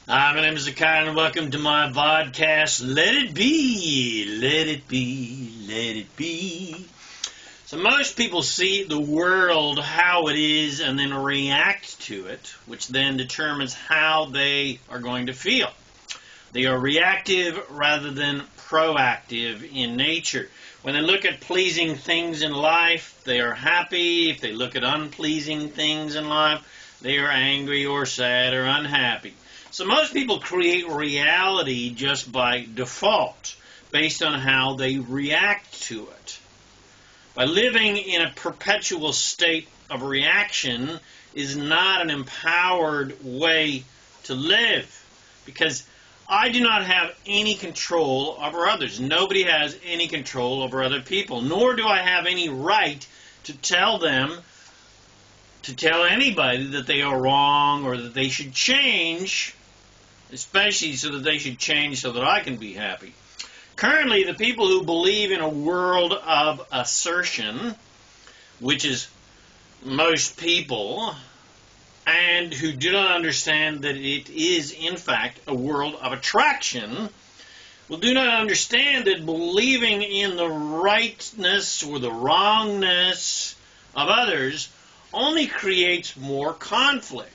Hi, my name is ZaKaiRan, and welcome to my podcast, Let It Be, Let It Be, Let It Be. So most people see the world how it is and then react to it, which then determines how they are going to feel. They are reactive rather than proactive in nature. When they look at pleasing things in life, they are happy. If they look at unpleasing things in life, they are angry or sad or unhappy. So most people create reality just by default, based on how they react to it. By living in a perpetual state of reaction is not an empowered way to live, because I do not have any control over others. Nobody has any control over other people, nor do I have any right to tell anybody that they are wrong or that they should change, especially so that they should change so that I can be happy. Currently, the people who believe in a world of assertion, which is most people, and who do not understand that it is, in fact, a world of attraction, will do not understand that believing in the rightness or the wrongness of others only creates more conflict.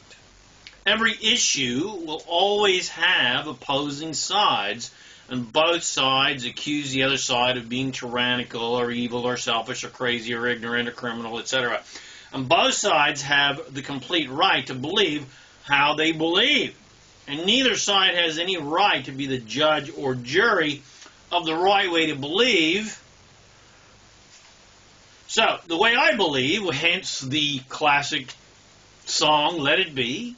Every issue will always have opposing sides, and both sides accuse the other side of being tyrannical or evil or selfish or crazy or ignorant or criminal, etc. And both sides have the complete right to believe how they believe. And neither side has any right to be the judge or jury of the right way to believe. So, the way I believe, hence the classic song, Let It Be,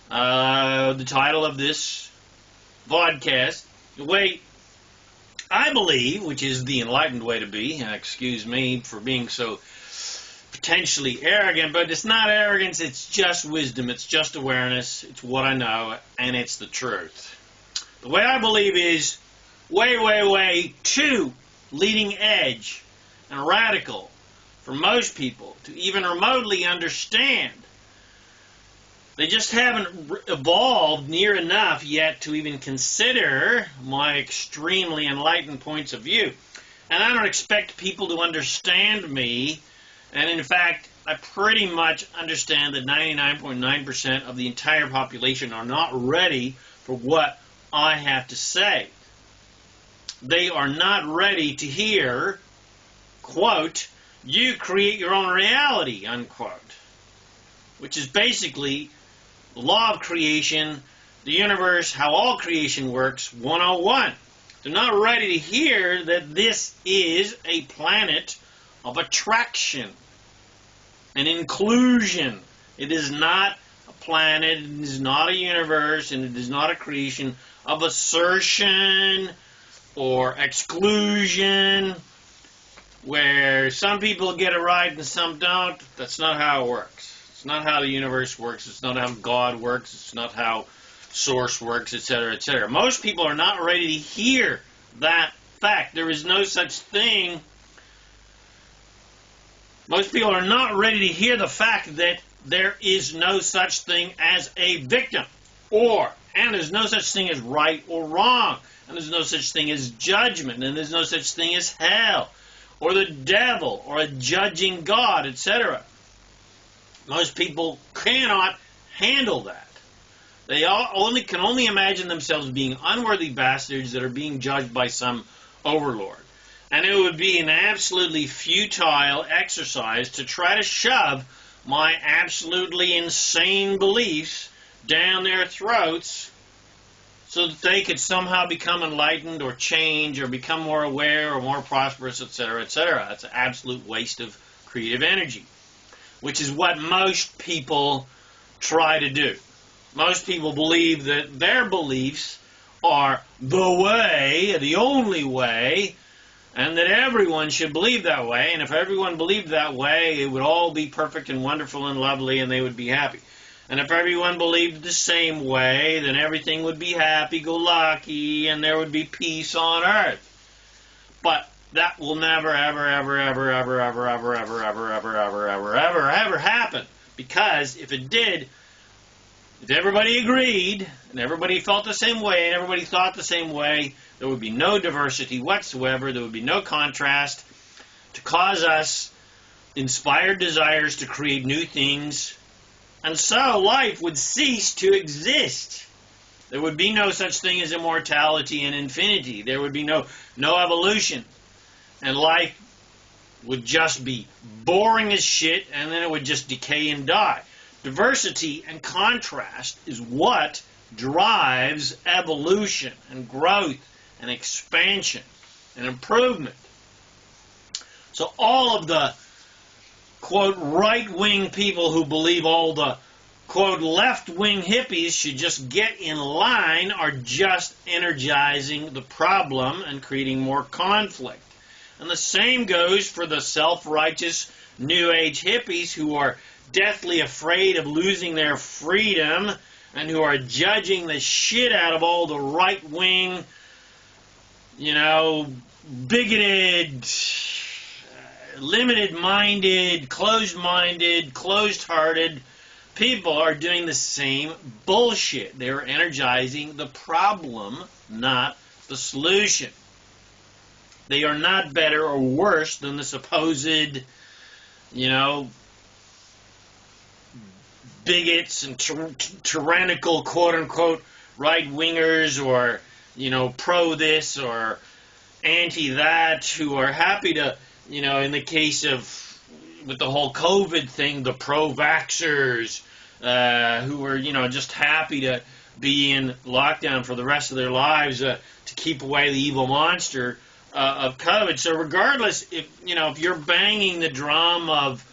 the title of this podcast, the way I believe, which is the enlightened way to be, excuse me for being so potentially arrogant, but it's not arrogance, it's just wisdom, it's just awareness, it's what I know, and it's the truth. The way I believe is way too leading edge and radical for most people to even remotely understand. They just haven't evolved near enough yet to even consider my extremely enlightened points of view. And I don't expect people to understand me. And in fact, I pretty much understand that 99.9% of the entire population are not ready for what I have to say. They are not ready to hear, quote, you create your own reality, unquote, which is basically the law of creation, the universe, how all creation works, 101. They're not ready to hear that this is a planet of attraction and inclusion. It is not a planet, it is not a universe, and it is not a creation of assertion or exclusion, where some people get it right and some don't. That's not how it works. It's not how the universe works. It's not how God works. It's not how Source works, etc., etc. Most people are not ready to hear that fact. There is no such thing. Most people are not ready to hear the fact that there is no such thing as a victim, and there's no such thing as right or wrong, and there's no such thing as judgment, and there's no such thing as hell, or the devil, or a judging God, etc. Most people cannot handle that. They can only imagine themselves being unworthy bastards that are being judged by some overlord. And it would be an absolutely futile exercise to try to shove my absolutely insane beliefs down their throats so that they could somehow become enlightened or change or become more aware or more prosperous, etc., etc. That's an absolute waste of creative energy, which is what most people try to do. Most people believe that their beliefs are the way, the only way, and that everyone should believe that way, and if everyone believed that way, it would all be perfect and wonderful and lovely, and they would be happy. And if everyone believed the same way, then everything would be happy-go-lucky, and there would be peace on earth. But that will never, ever, ever, ever, ever, ever, ever, ever, ever, ever, ever, ever, ever, ever happen. Because if it did, If everybody agreed, and everybody felt the same way, and everybody thought the same way, there would be no diversity whatsoever. There would be no contrast to cause us inspired desires to create new things. And so life would cease to exist. There would be no such thing as immortality and infinity. There would be no evolution. And life would just be boring as shit, and then it would just decay and die. Diversity and contrast is what drives evolution and growth and expansion and improvement. So all of the, quote, right-wing people who believe all the, quote, left-wing hippies should just get in line are just energizing the problem and creating more conflict. And the same goes for the self-righteous New Age hippies who are deathly afraid of losing their freedom and who are judging the shit out of all the right-wing, bigoted, limited-minded, closed-minded, closed-hearted people are doing the same bullshit. They're energizing the problem, not the solution. They are not better or worse than the supposed, bigots and tyrannical, quote-unquote, right-wingers or, pro-this or anti-that who are happy to, in the case of, with the whole COVID thing, the pro-vaxxers who are, just happy to be in lockdown for the rest of their lives to keep away the evil monster of COVID. So regardless, if you're banging the drum of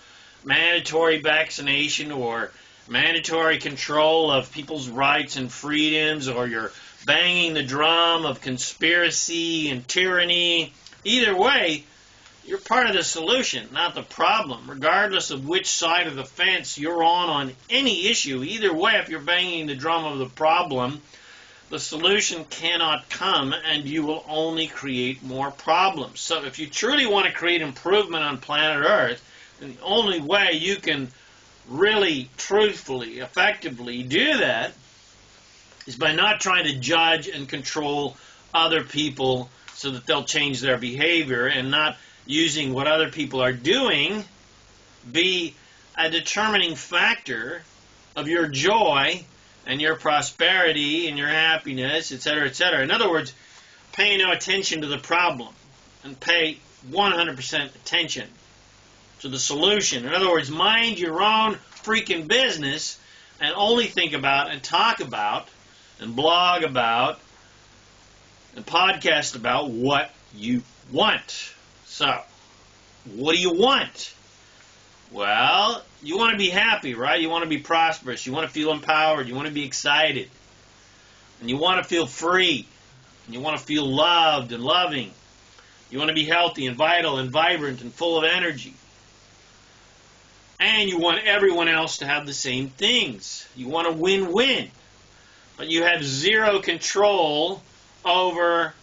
mandatory vaccination or mandatory control of people's rights and freedoms, or you're banging the drum of conspiracy and tyranny, either way, you're part of the solution, not the problem. Regardless of which side of the fence you're on any issue, either way, if you're banging the drum of the problem, the solution cannot come, and you will only create more problems. So if you truly want to create improvement on planet Earth, then the only way you can really, truthfully, effectively do that is by not trying to judge and control other people so that they'll change their behavior, and not using what other people are doing be a determining factor of your joy and your prosperity and your happiness, etc., etc. In other words, pay no attention to the problem and pay 100% attention to the solution. In other words, mind your own freaking business and only think about and talk about and blog about and podcast about what you want. So, what do you want? Well, you want to be happy, right? You want to be prosperous. You want to feel empowered. You want to be excited. And you want to feel free. And you want to feel loved and loving. You want to be healthy and vital and vibrant and full of energy. And you want everyone else to have the same things. You want a win-win. But you have zero control over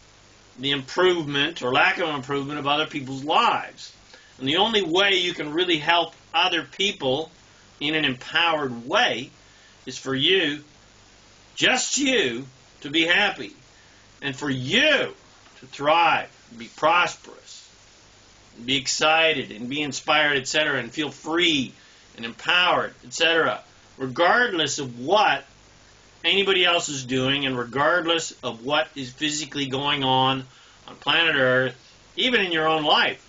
the improvement or lack of improvement of other people's lives. And the only way you can really help other people in an empowered way is for you, just you, to be happy. And for you to thrive, be prosperous, and be excited, and be inspired, etc., and feel free and empowered, etc., regardless of what anybody else is doing, and regardless of what is physically going on planet Earth, even in your own life.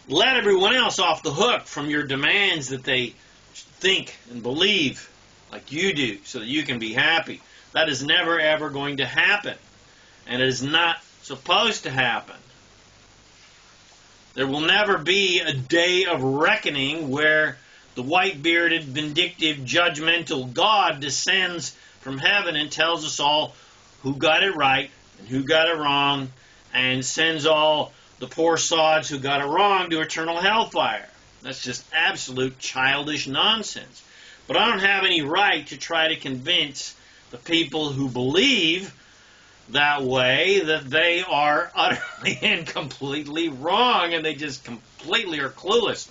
Let everyone else off the hook from your demands that they think and believe like you do so that you can be happy. That is never, ever going to happen. And it is not supposed to happen. There will never be a day of reckoning where the white-bearded, vindictive, judgmental God descends from heaven and tells us all who got it right and who got it wrong, and sends all the poor sods who got it wrong to eternal hellfire. That's just absolute childish nonsense. But I don't have any right to try to convince the people who believe that way that they are utterly and completely wrong, and they just completely are clueless.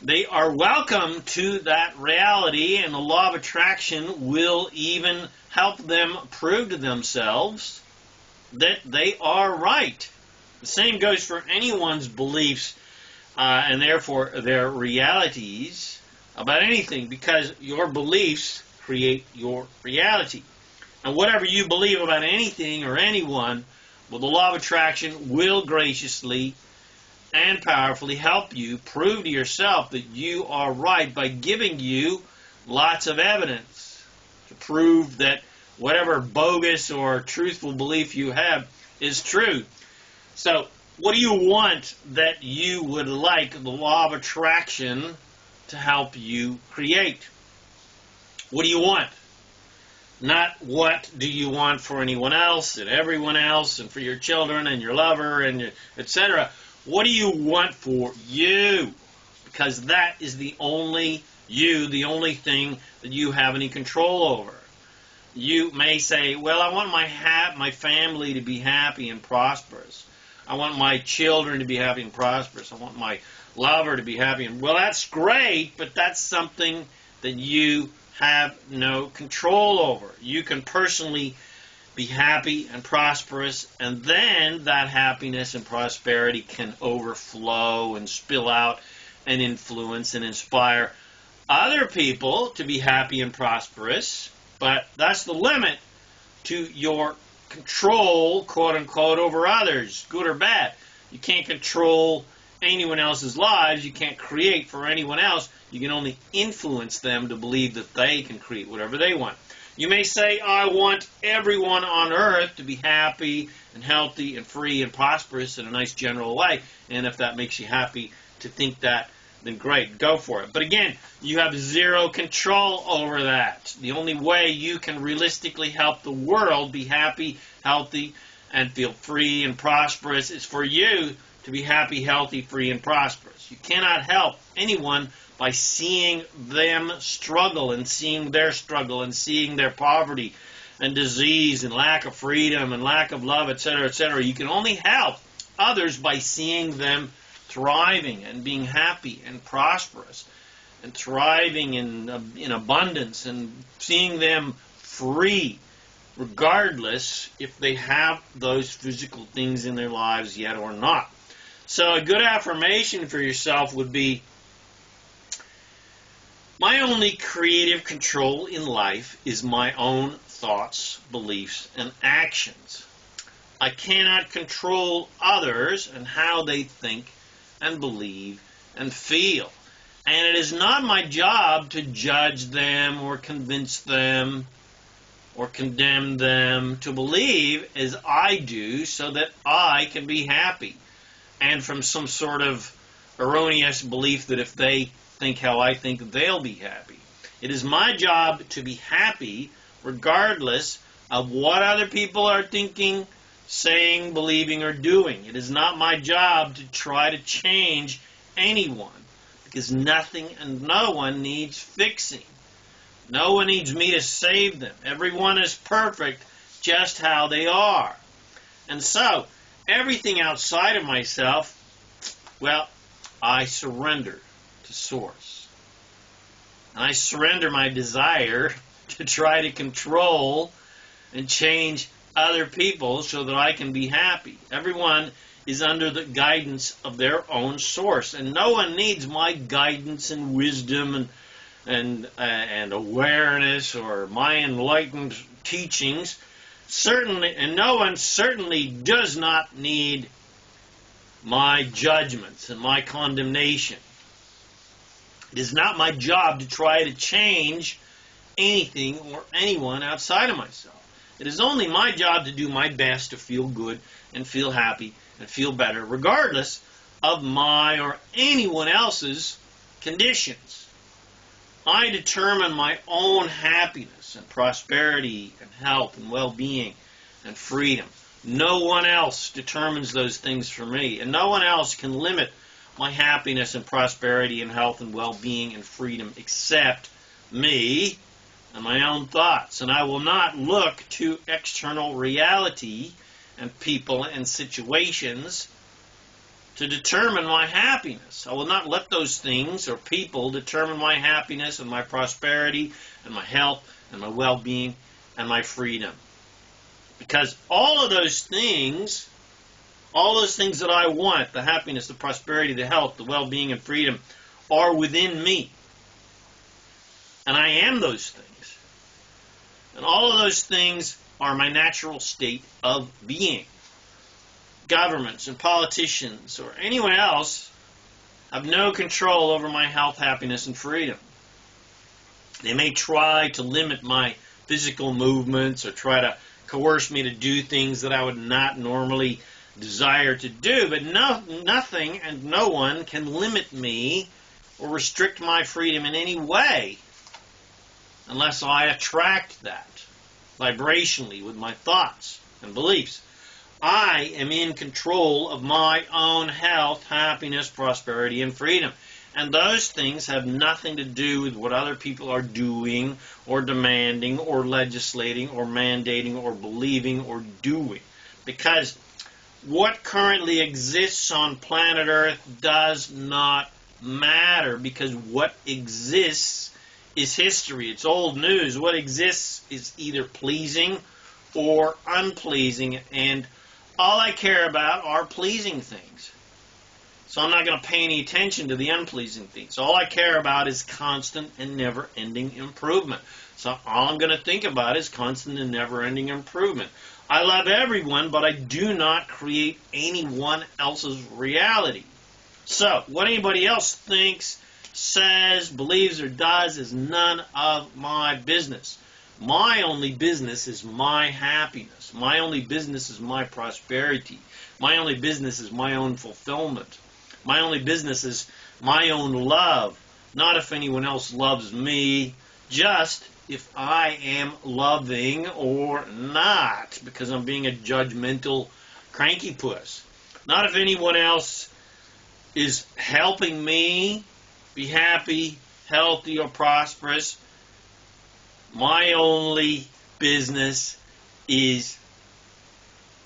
They are welcome to that reality, and the law of attraction will even help them prove to themselves that they are right. The same goes for anyone's beliefs and therefore their realities about anything, because your beliefs create your reality. And whatever you believe about anything or anyone, well, the law of attraction will graciously and powerfully help you prove to yourself that you are right by giving you lots of evidence to prove that whatever bogus or truthful belief you have is true. So, what do you want that you would like the law of attraction to help you create? What do you want? Not what do you want for anyone else and everyone else and for your children and your lover and etc. What do you want for you? Because that is the only thing that you have any control over. You may say, well, I want my family to be happy and prosperous. I want my children to be happy and prosperous. I want my lover to be happy. Well, that's great, but that's something that you have no control over. You can personally be happy and prosperous, and then that happiness and prosperity can overflow and spill out and influence and inspire other people to be happy and prosperous. But that's the limit to your control, quote unquote, over others, good or bad. You can't control anyone else's lives. You can't create for anyone else. You can only influence them to believe that they can create whatever they want. You may say, I want everyone on earth to be happy and healthy and free and prosperous in a nice general way. And if that makes you happy to think that, then great, go for it. But again, you have zero control over that. The only way you can realistically help the world be happy, healthy, and feel free and prosperous is for you to be happy, healthy, free, and prosperous. You cannot help anyone by seeing them struggle and seeing their struggle and seeing their poverty and disease and lack of freedom and lack of love, etc., etc. You can only help others by seeing them thriving and being happy and prosperous and thriving in abundance and seeing them free, regardless if they have those physical things in their lives yet or not. So a good affirmation for yourself would be, my only creative control in life is my own thoughts, beliefs, and actions. I cannot control others and how they think and believe and feel. And it is not my job to judge them or convince them or condemn them to believe as I do so that I can be happy. And from some sort of erroneous belief that if they think how I think, they'll be happy. It is my job to be happy regardless of what other people are thinking, saying, believing, or doing. It is not my job to try to change anyone, because nothing and no one needs fixing. No one needs me to save them. Everyone is perfect just how they are. And so, everything outside of myself, well, I surrender to Source. And I surrender my desire to try to control and change other people so that I can be happy. Everyone is under the guidance of their own source, and no one needs my guidance and wisdom and awareness or my enlightened teachings. Certainly, and no one certainly does not need my judgments and my condemnation. It is not my job to try to change anything or anyone outside of myself. It is only my job to do my best to feel good and feel happy and feel better, regardless of my or anyone else's conditions. I determine my own happiness and prosperity and health and well-being and freedom. No one else determines those things for me, and no one else can limit my happiness and prosperity and health and well-being and freedom except me and my own thoughts. And I will not look to external reality and people and situations to determine my happiness. I will not let those things or people determine my happiness and my prosperity and my health and my well-being and my freedom. Because all of those things that I want, the happiness, the prosperity, the health, the well-being, and freedom, are within me. And I am those things. And all of those things are my natural state of being. Governments and politicians or anyone else have no control over my health, happiness, and freedom. They may try to limit my physical movements or try to coerce me to do things that I would not normally desire to do, but nothing and no one can limit me or restrict my freedom in any way unless I attract that vibrationally with my thoughts and beliefs. I am in control of my own health, happiness, prosperity, and freedom. And those things have nothing to do with what other people are doing or demanding or legislating or mandating or believing or doing. Because what currently exists on planet Earth does not matter, because what exists is history. It's old news. What exists is either pleasing or unpleasing, and all I care about are pleasing things. So I'm not going to pay any attention to the unpleasing things. All I care about is constant and never-ending improvement. So all I'm going to think about is constant and never-ending improvement. I love everyone, but I do not create anyone else's reality. So what anybody else thinks, says, believes, or does is none of my business. My only business is my happiness. My only business is my prosperity. My only business is my own fulfillment. My only business is my own love. Not if anyone else loves me, just if I am loving or not, because I'm being a judgmental cranky puss. Not if anyone else is helping me be happy, healthy, or prosperous. My only business is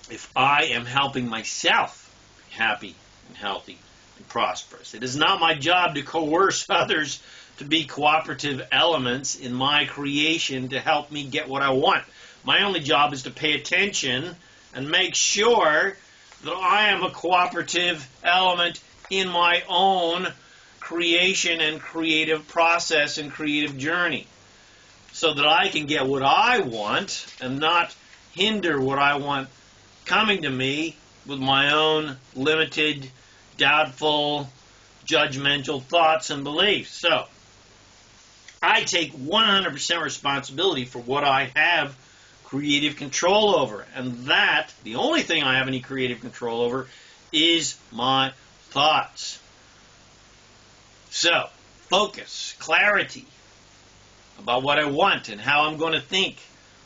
if I am helping myself be happy and healthy and prosperous. It is not my job to coerce others to be cooperative elements in my creation to help me get what I want. My only job is to pay attention and make sure that I am a cooperative element in my own creation and creative process and creative journey, so that I can get what I want and not hinder what I want coming to me with my own limited, doubtful, judgmental thoughts and beliefs. So, I take 100% responsibility for what I have creative control over. And that, the only thing I have any creative control over, is my thoughts. So, focus, clarity about what I want and how I'm going to think.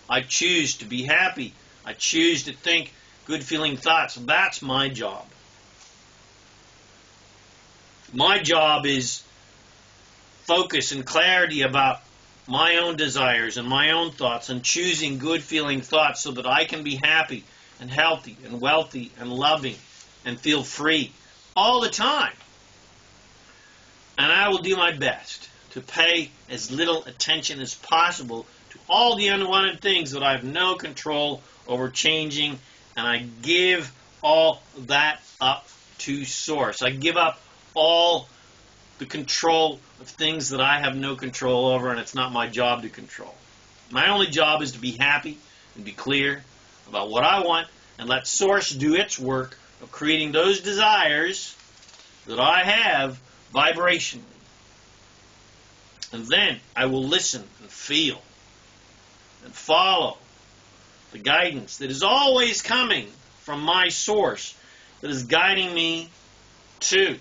I choose to be happy. I choose to think good feeling thoughts. That's my job. My job is focus and clarity about my own desires and my own thoughts, and choosing good feeling thoughts so that I can be happy and healthy and wealthy and loving and feel free all the time. And I will do my best to pay as little attention as possible to all the unwanted things that I have no control over changing, and I give all that up to Source. I give up all the control of things that I have no control over, and it's not my job to control. My only job is to be happy and be clear about what I want, and let Source do its work of creating those desires that I have vibrationally. And then I will listen and feel and follow the guidance that is always coming from my Source, that is guiding me to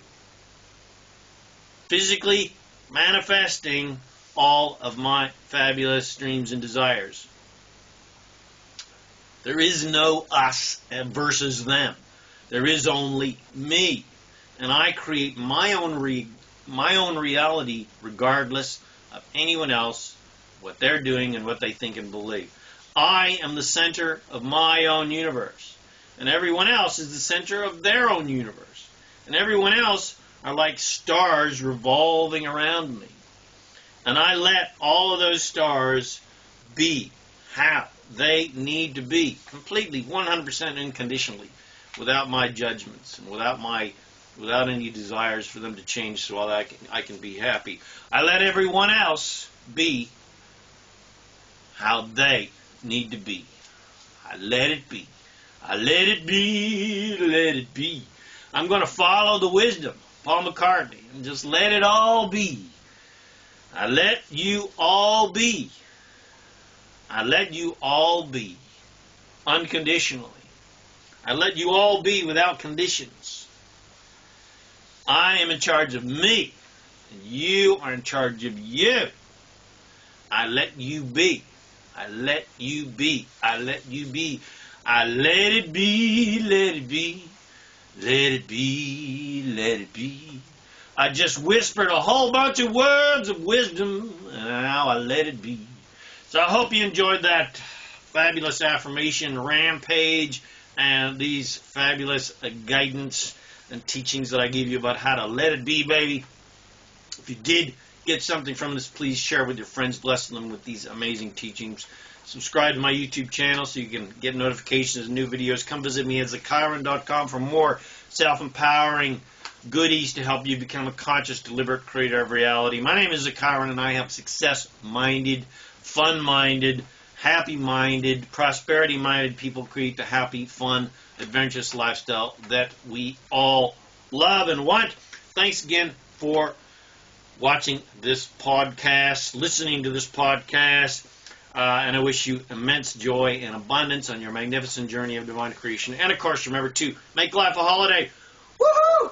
physically manifesting all of my fabulous dreams and desires. There is no us versus them. There is only me. And I create my own reality regardless of anyone else, what they're doing and what they think and believe. I am the center of my own universe, and everyone else is the center of their own universe. and everyone else are like stars revolving around me. And I let all of those stars be how they need to be, completely, 100% unconditionally, without my judgments and without any desires for them to change so that I can be happy. I let everyone else be how they need to be. I let it be. I let it be, let it be. I'm going to follow the wisdom of Paul McCartney and just let it all be. I let you all be. I let you all be unconditionally. I let you all be without conditions. I am in charge of me, and you are in charge of you. I let you be. I let you be. I let you be. I let it be, let it be. Let it be, let it be. I just whispered a whole bunch of words of wisdom, and now I let it be. So I hope you enjoyed that fabulous affirmation rampage and these fabulous guidance and teachings that I gave you about how to let it be, baby. If you did get something from this, please share with your friends, bless them with these amazing teachings. Subscribe to my YouTube channel so you can get notifications of new videos. Come visit me at ZaKaiRan.com for more self-empowering goodies to help you become a conscious, deliberate creator of reality. My name is ZaKaiRan, and I help success-minded, fun-minded, happy-minded, prosperity-minded people create the happy, fun, adventurous lifestyle that we all love and want. Thanks again for watching this podcast, listening to this podcast, and I wish you immense joy and abundance on your magnificent journey of divine creation. And, of course, remember to make life a holiday. Woohoo!